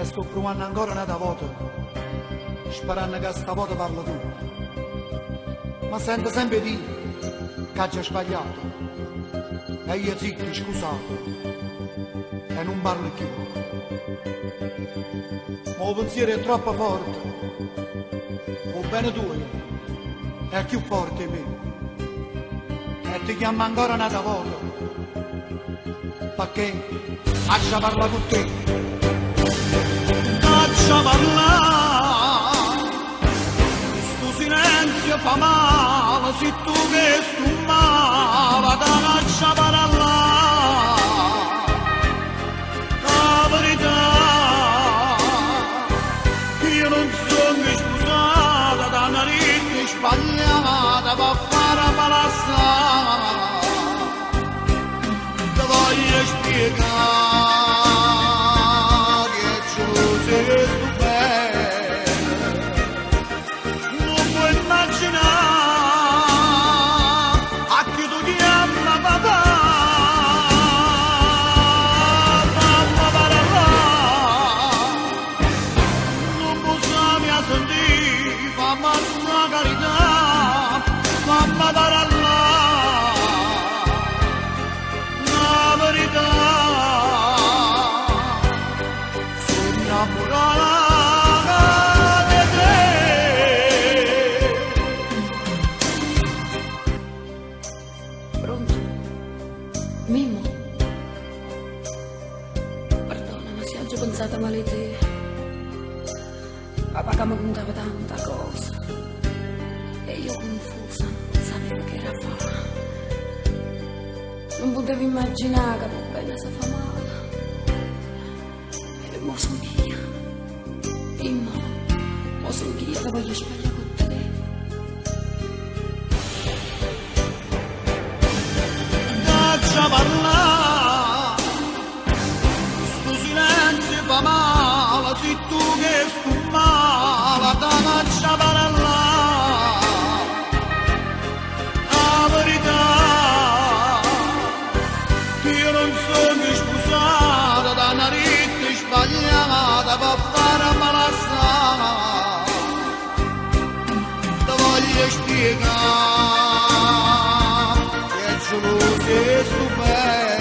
e sto provando ancora un'altra volta, sperando che stavolta parlo tu. Ma sento sempre dire che ha già sbagliato, e io zitto, scusato, e non parlo più. Ma il pensiero è troppo forte, il bene tuo è più forte di me, e ti chiamo ancora un'altra volta, perché lascia parlare con te. Lascia parlare, sto silenzio fa male, se tu che sto male, te lascia parlare, la verità, io non sono scusata da una rete sbagliata per fare malassare, te voglio spiegare. Pronto? Mimmo? Perdona, ma si è già pensata male di te. Papà che mi contava tanta cosa e io confusa, non sapevo che era fa. Non potevo immaginare che per bene si fa male. E mo sono io. Mimmo, mo sono io che voglio sbagliare con te. Lascia parlare, sto silenzio fa male, se tu che sto male, te lascia parlare, la verità, io non sono scusata da una rete sbagliata per fare malassare, te voglio spiegare. Solo se stupendo